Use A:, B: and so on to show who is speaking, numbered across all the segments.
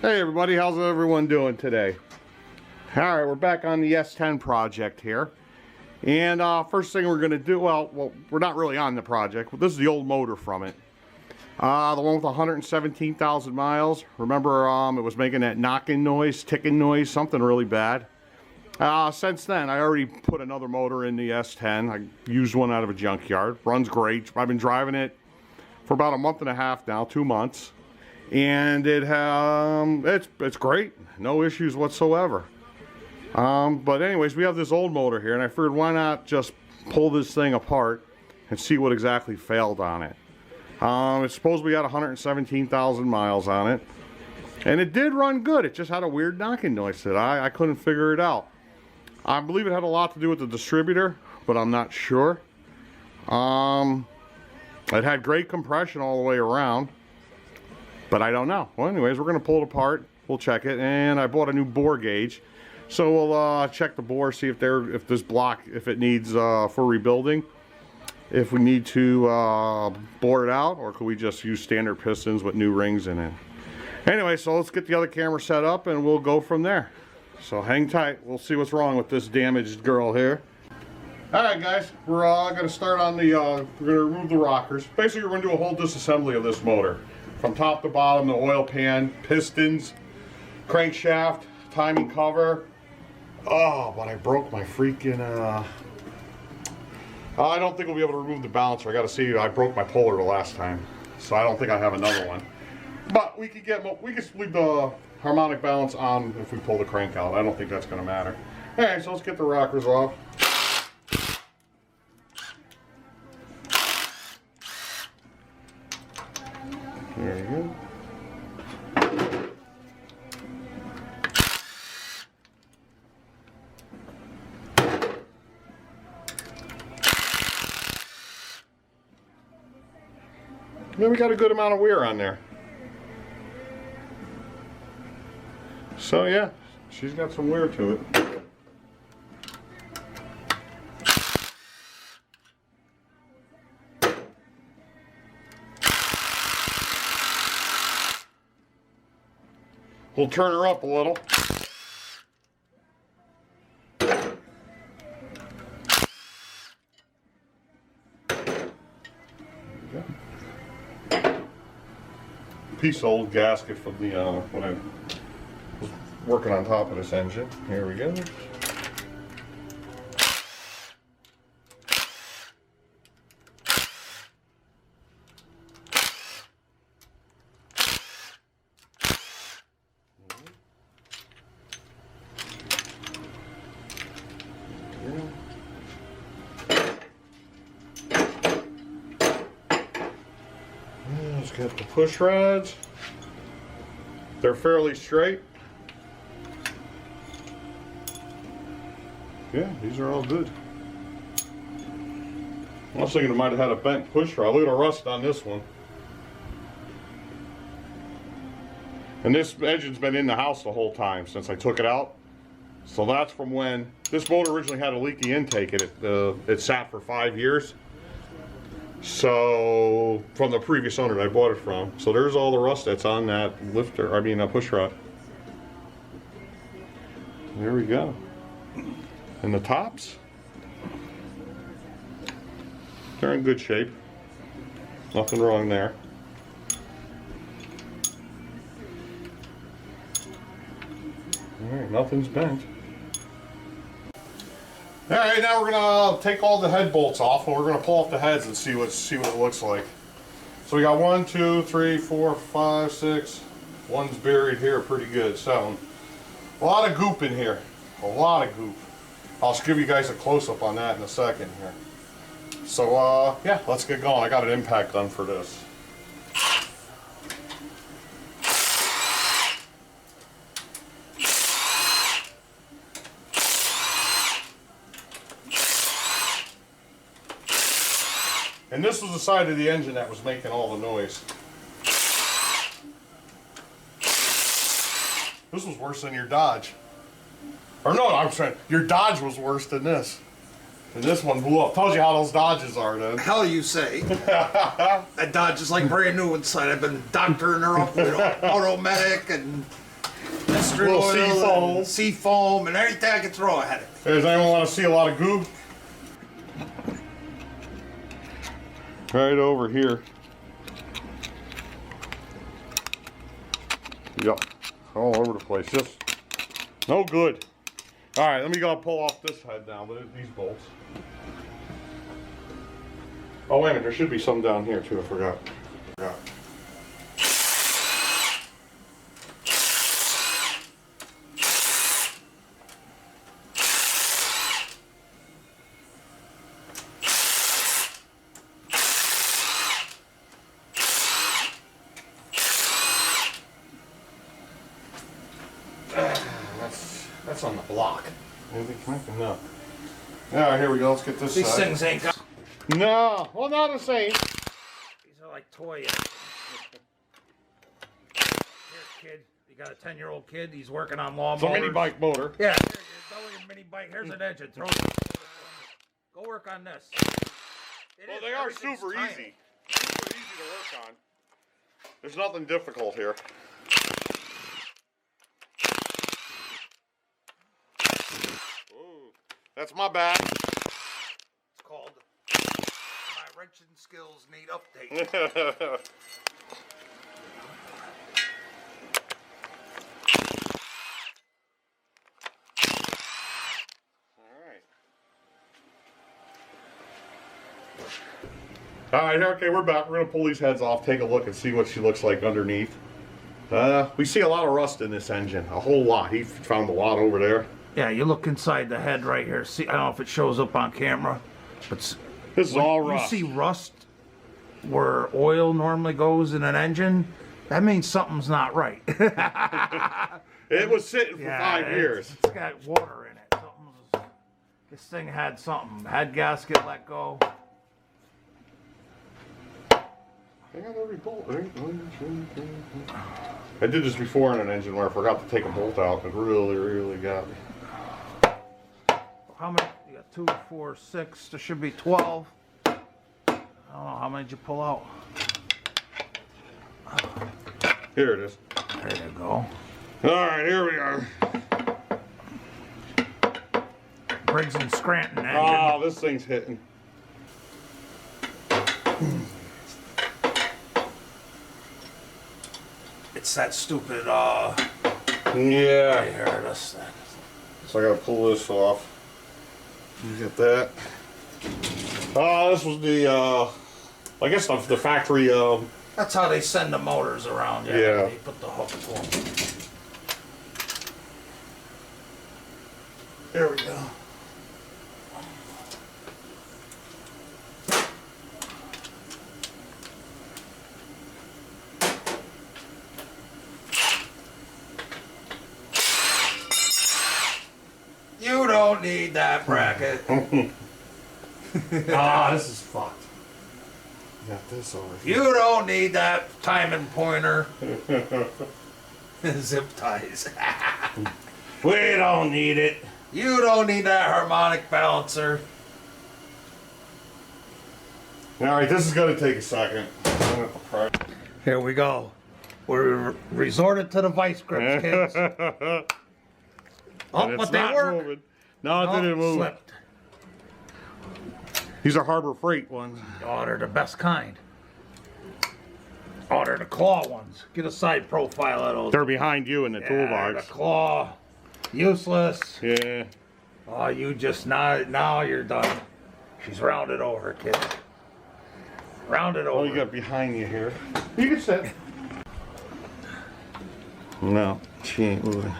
A: Hey everybody, how's everyone doing today? Alright, we're back on the S10 project here. And first thing we're going to do, well, we're not really on the project, but this is the old motor from it. The one with 117,000 miles. Remember, it was making that knocking noise, ticking noise, something really bad. Since then, I already put another motor in the S10. I used one out of a junkyard. Runs great. I've been driving it for about a month and a half now, 2 months. And it's great. No issues whatsoever. But anyways, we have this old motor here, and I figured why not just pull this thing apart and see what exactly failed on it. It's supposed to be at 117,000 miles on it, and it did run good. It just had a weird knocking noise that I couldn't figure it out. I believe it had a lot to do with the distributor, but I'm not sure. It had great compression all the way around, but I don't know. Well, anyways, we're going to pull it apart. We'll check it, and I bought a new bore gauge. So we'll check the bore, see if this block, if it needs for rebuilding, if we need to bore it out, or could we just use standard pistons with new rings in it. Anyway, so let's get the other camera set up and we'll go from there. So hang tight, we'll see what's wrong with this damaged girl here. Alright guys, we're going to start on the, we're going to remove the rockers. Basically we're going to do a whole disassembly of this motor. From top to bottom, the oil pan, pistons, crankshaft, timing cover. Oh, but I broke my freaking, I don't think we'll be able to remove the balancer. I gotta see, I broke my puller the last time. So I don't think I have another one. But we could leave the harmonic balance on if we pull the crank out. I don't think that's gonna matter. Alright, so let's get the rockers off. There we go. Then we got a good amount of wear on there. So yeah, she's got some wear to it. We'll turn her up a little. Piece of old gasket from the when I was working on top of this engine. Here we go. Let's get the push rods. They're fairly straight. Yeah, these are all good. I was thinking it might have had a bent push rod. Look at the rust on this one. And this engine's been in the house the whole time since I took it out. So that's from when this motor originally had a leaky intake. It sat for 5 years. So from the previous owner that I bought it from. So there's all the rust that's on that lifter, I mean a push rod. There we go. And the tops, they're in good shape. Nothing wrong there. Alright, nothing's bent. Alright, now we're gonna take all the head bolts off, and we're gonna pull off the heads and see what it looks like. So we got 1, 2, 3, 4, 5, 6. One's buried here pretty good. 7. A lot of goop in here. A lot of goop. I'll just give you guys a close-up on that in a second here. So yeah, let's get going. I got an impact gun for this. And this was the side of the engine that was making all the noise. This was worse than your Dodge. Or no, I'm saying your Dodge was worse than this. And this one blew up. Tells you how those Dodges are then.
B: Hell you say. That Dodge is like brand new inside. I've been doctoring her up with Automedic and Mustard
A: little
B: oil, sea foam, and everything I can throw at it.
A: Does anyone want to see a lot of goo? Right over here. Yep, all over the place. Just no good. All right, let me go pull off this head now. These bolts. Oh wait a minute, there should be some down here too. I forgot. That's on the block. Anything connected? No. All right, here we go. Let's get this.
B: These things ain't got.
A: No, well, not the same.
B: These are like toy. Here, kid. You got a 10-year-old kid. He's working on lawnmowers.
A: It's a mini bike motor.
B: Yeah, here, you're mini bike. Here's an engine. Throw it. Go work on this.
A: Well, they are super easy. Super easy to work on. There's nothing difficult here. Ooh, that's my bad.
B: It's called My Wrenching Skills Need Update.
A: All right, okay, we're back. We're gonna pull these heads off, take a look, and see what she looks like underneath. We see a lot of rust in this engine, a whole lot. He found a lot over there.
B: Yeah, you look inside the head right here. See, I don't know if it shows up on camera, but
A: this is all rust.
B: You see rust where oil normally goes in an engine. That means something's not right.
A: It was sitting for 5 years.
B: It's got water in it. This thing had something. Head gasket let go.
A: I got every bolt. I did this before in an engine where I forgot to take a bolt out. It really got me.
B: How many? You got 2, 4, 6. There should be 12. I don't know. How many did you pull out?
A: Here it is.
B: There you go.
A: All right, here we are.
B: Briggs and Scranton engine.
A: Oh, this thing's hitting.
B: It's that stupid,
A: Yeah.
B: right here, this thing.
A: So I gotta pull this off. You get that. Oh, this was the, I guess the factory,
B: That's how they send the motors around.
A: Yeah.
B: They put the hook to them.
A: There we go.
B: You don't need that bracket.
A: Ah, this is fucked. Got this over here.
B: You don't need that timing pointer. Zip ties.
A: We don't need it.
B: You don't need that harmonic balancer.
A: All right, this is gonna take a second.
B: Here we go. We resorted to the vice grips, kids. Oh, but they work.
A: Moving. No, it didn't move.
B: Slipped.
A: These are Harbor Freight ones.
B: Oh, they're the best kind. Oh, they're the claw ones. Get a side profile of those.
A: They're behind you in the toolbox.
B: The claw. Useless.
A: Yeah.
B: Oh, you just now you're done. She's rounded over, kid. Rounded over.
A: Oh, you got behind you here. You can sit. No, she ain't moving.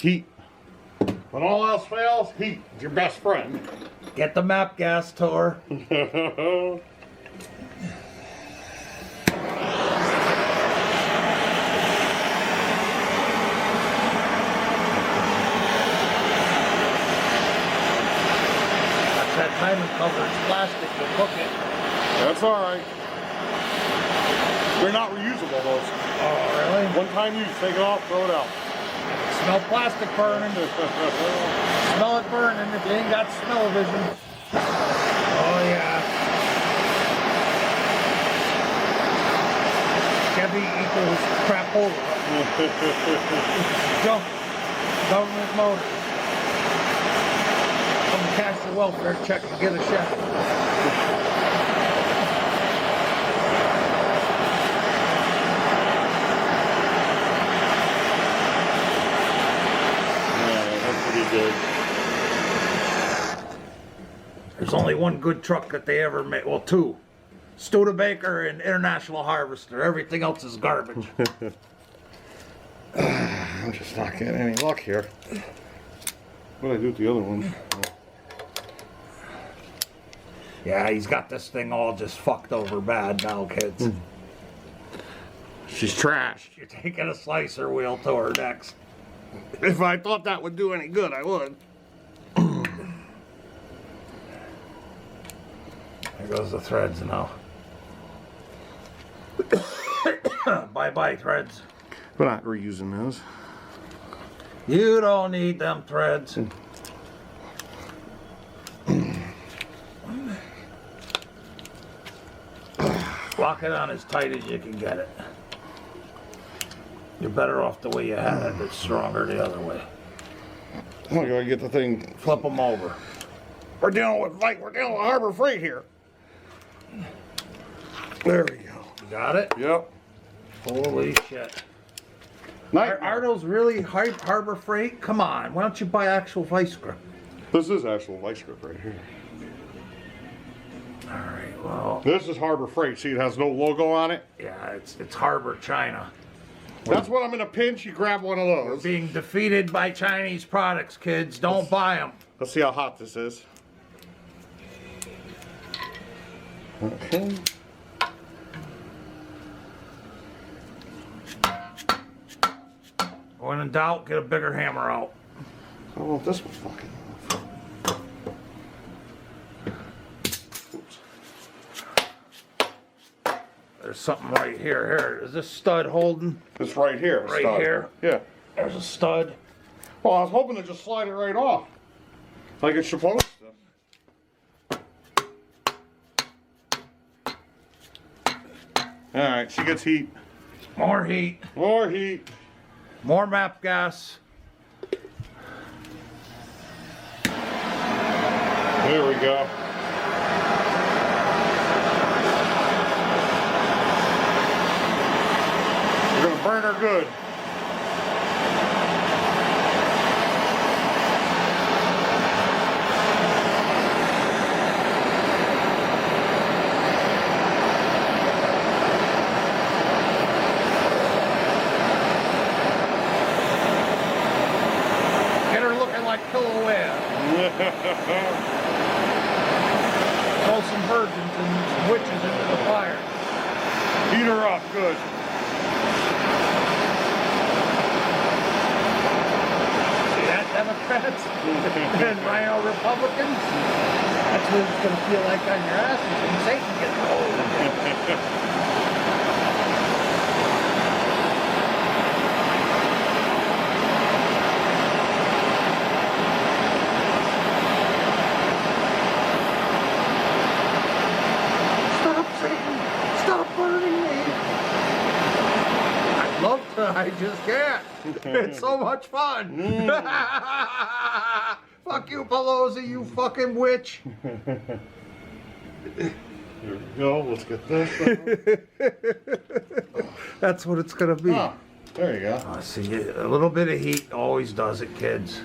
A: Heat. When all else fails, heat is your best friend.
B: Get the map gas tour. That timing cover is plastic, you'll cook it.
A: That's alright. They're not reusable, those.
B: Oh, really?
A: One time use, take it off, throw it out.
B: Smell plastic burning. Smell it burning if you ain't got smell-o-vision. Oh, yeah. Chevy equals crapola. Junk. Government motor. Come cash your welfare check and get a Chevy.
A: Yeah, that's pretty good.
B: There's only one good truck that they ever made. Well, two. Studebaker and International Harvester. Everything else is garbage.
A: I'm just not getting any luck here. What did I do with the other one?
B: Yeah, he's got this thing all just fucked over bad now, kids.
A: She's trashed.
B: You're taking a slicer wheel to her next.
A: If I thought that would do any good, I would.
B: There goes the threads now. Bye-bye, threads.
A: We're not reusing those.
B: You don't need them threads. Lock it on as tight as you can get it. You're better off the way you had it. It's stronger the other way.
A: Oh, I gotta get the thing.
B: Flip them over.
A: We're dealing with Harbor Freight here. There we go.
B: You got it?
A: Yep.
B: Holy shit.
A: Night.
B: Are those really Harbor Freight? Come on, why don't you buy actual vice grip?
A: This is actual vice grip right here.
B: Alright, well,
A: This is Harbor Freight. See, it has no logo on it.
B: yeah, it's Harbor China.
A: That's when I'm in a pinch, you grab one of
B: We're
A: those.
B: being defeated by Chinese products, kids. Don't buy them.
A: Let's see how hot this is. Okay.
B: When in doubt, get a bigger hammer out.
A: I want this one fucking. Oops.
B: There's something right here. Here, is this stud holding?
A: It's right here.
B: Right
A: stud.
B: here?
A: Yeah.
B: There's a stud.
A: Well, I was hoping to just slide it right off. Like it's supposed to. Alright, she gets heat.
B: More heat.
A: More heat.
B: More map gas.
A: There we go. We're gonna burn her good.
B: Get her looking like Kilauea. Throw some virgins and some witches into the fire.
A: Heat her up good.
B: See that, Democrats? And Rhino Republicans? That's what it's going to feel like on your ass when Satan gets hold of you. Stop, Satan! Stop burning me! I'd love to, I just can't. It's so much fun. Fuck you, Pelosi, you fucking witch.
A: There we go. Let's get this.
B: That's what it's gonna be.
A: Oh, there you go.
B: See, a little bit of heat always does it, kids.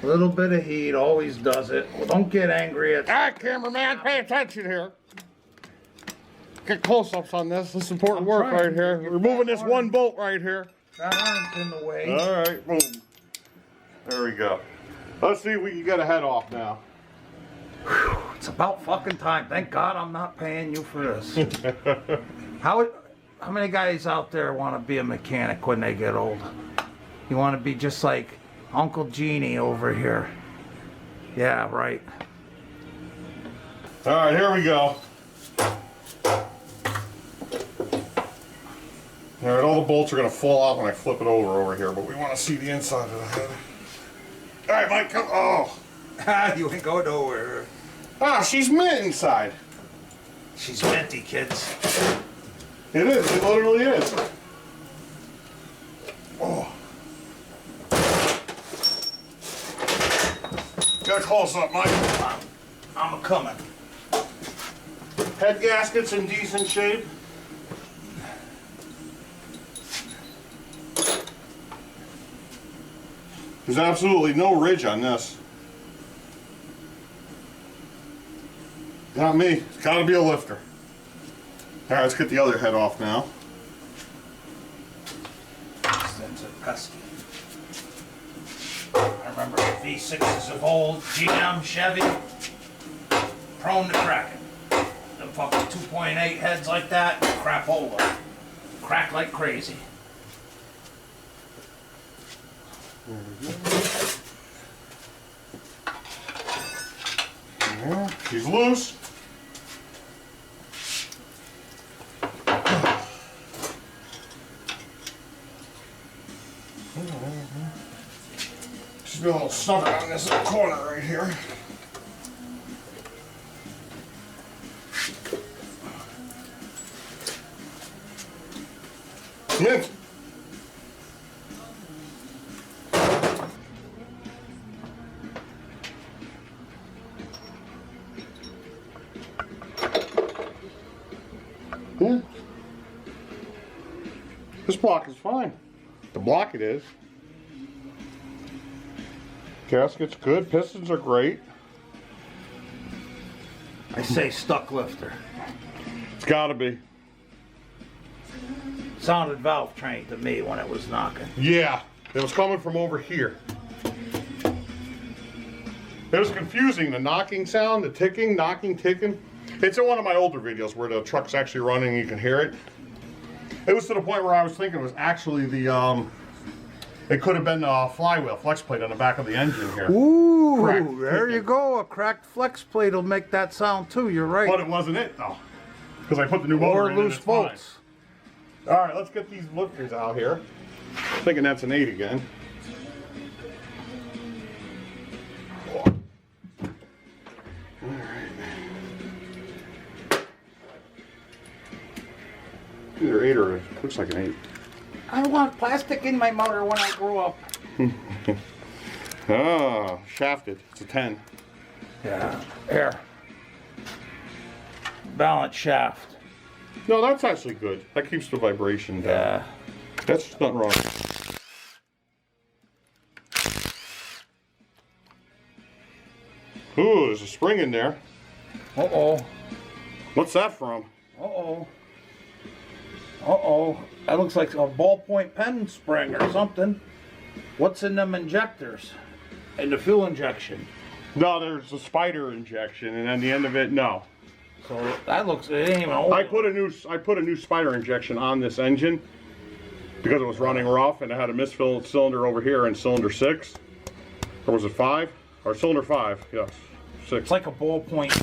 B: A little bit of heat always does it. Well, don't get angry at.
A: All right, cameraman, pay attention here. Get close-ups on this. This is important work
B: trying
A: right
B: to
A: here.
B: get
A: We're moving
B: that
A: this one bolt right here.
B: That arm's in the way.
A: All right, boom. There we go. Let's see if we can get a head off now.
B: It's about fucking time. Thank God I'm not paying you for this. How many guys out there want to be a mechanic when they get old? You want to be just like Uncle Genie over here. Yeah, right.
A: All right, here we go. All right, all the bolts are going to fall out when I flip it over here, but we want to see the inside of the head. All right, Mike, come. Oh.
B: You ain't go nowhere.
A: Ah, she's mint inside.
B: She's minty, kids.
A: It is. It literally is. Oh. Got a close up, Mike.
B: I'm coming.
A: Head gasket's in decent shape. There's absolutely no ridge on this. Not me. It's got to be a lifter. All right, let's get the other head off now.
B: That's a pesky. I remember the V6s of old GM Chevy, prone to cracking. Them fucking 2.8 heads like that, crap over. Crack like crazy.
A: Yeah, she's loose. Just be a little stubborn on this little corner right here. Mint. Yeah. This block is fine. The block it is. Gasket's good. Pistons are great.
B: I say stuck lifter.
A: It's gotta be.
B: Sounded Valvetrain to me when it was knocking.
A: Yeah. It was coming from over here. It was confusing, the knocking sound, the ticking, knocking, ticking. It's in one of my older videos where the truck's actually running and you can hear it. It was to the point where I was thinking it was actually the, it could have been the flywheel flex plate on the back of the engine here.
B: Ooh,
A: Cracked.
B: there you go. A cracked flex plate will make that sound too. You're right.
A: But it wasn't it though. Because I put the new motor
B: Or
A: in
B: loose
A: and it's fine.
B: bolts.
A: All right, let's get these lifters out here. Thinking that's an 8 again. Either 8 or looks like an 8.
B: I want plastic in my motor when I grow up.
A: Ah, shafted. It's a 10.
B: Yeah, here. Balance shaft.
A: No, that's actually good. That keeps the vibration down.
B: Yeah.
A: That's nothing wrong. Ooh, there's a spring in there.
B: Uh-oh.
A: What's that from?
B: Uh-oh. Uh-oh. That looks like a ballpoint pen spring or something. What's in them injectors? In the fuel injection.
A: No, there's a spider injection, and at the end of it, no.
B: So that looks, it ain't even old.
A: I put a new spider injection on this engine because it was running rough, and it had a misfilled cylinder over here in cylinder 6. Or was it 5? Or cylinder 5, yes. 6.
B: It's like a ballpoint. It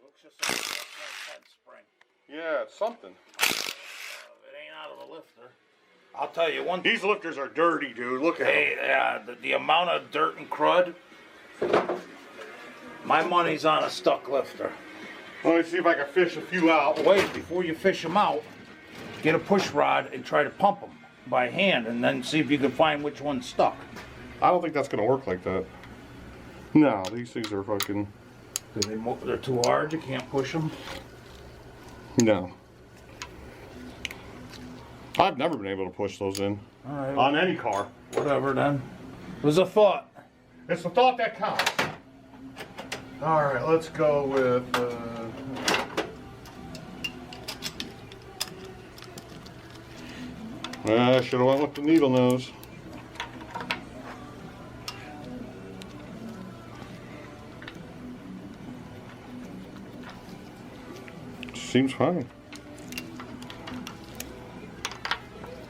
B: looks just like a ballpoint pen spring.
A: Yeah, it's something.
B: It ain't out of the lifter. I'll tell you one thing.
A: These lifters are dirty, dude. Look at
B: Hey,
A: them.
B: yeah, the amount of dirt and crud. My money's on a stuck lifter.
A: Let me see if I can fish a few out.
B: Wait, before you fish them out, get a push rod and try to pump them by hand, and then see if you can find which one's stuck.
A: I don't think that's gonna work like that. No, these things are fucking.
B: They're too hard. You can't push them.
A: No. I've never been able to push those in.
B: All right.
A: On any car.
B: Whatever then. It was a thought.
A: It's the thought that counts. All right, let's go with. I should have went with the needle nose. Seems fine.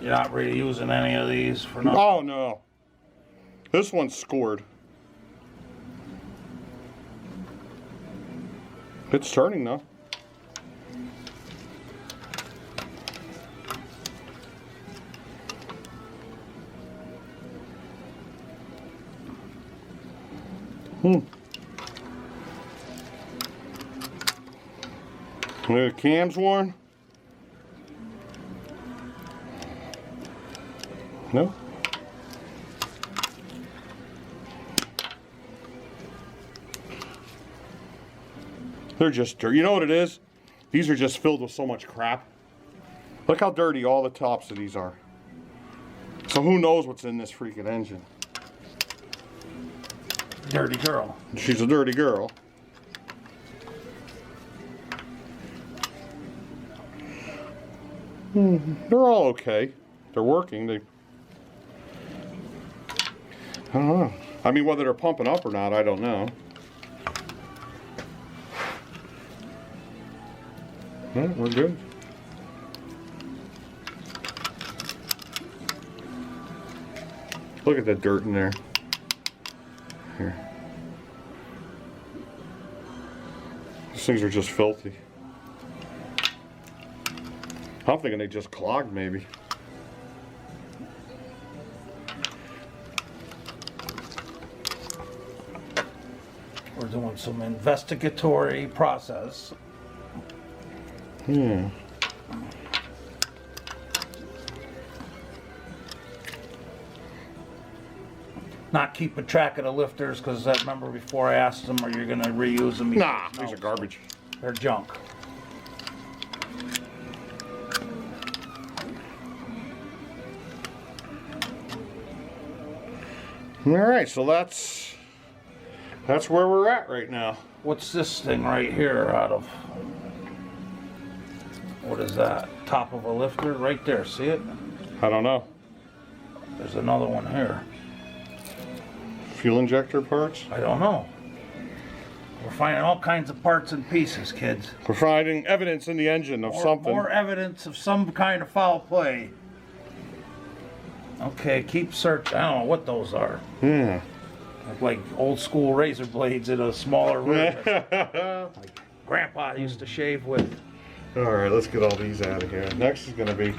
B: You're not really using any of these for nothing.
A: Oh no. This one's scored. It's turning though. The cam's worn. No? They're just dirty. You know what it is? These are just filled with so much crap. Look how dirty all the tops of these are. So who knows what's in this freaking engine?
B: Dirty girl.
A: She's a dirty girl. They're all okay. They're working. I don't know. I mean, whether they're pumping up or not, I don't know. Yeah, we're good. Look at that dirt in there. Here. These things are just filthy. I'm thinking they just clogged, maybe.
B: We're doing some investigatory process.
A: Hmm.
B: Not keeping track of the lifters, because I remember before I asked them, are you going to reuse them?
A: Nah, these are garbage.
B: They're junk.
A: All right, so that's where we're at right now.
B: What's this thing right here out of? What is that? Top of a lifter? Right there, see it?
A: I don't know.
B: There's another one here.
A: Fuel injector parts?
B: I don't know. We're finding all kinds of parts and pieces, kids.
A: We're finding evidence in the engine of something.
B: More evidence of some kind of foul play. Okay, keep search. I don't know what those are.
A: Yeah.
B: Like old school razor blades in a smaller version. Like Grandpa used to shave with.
A: All right, let's get all these out of here. Next is going to be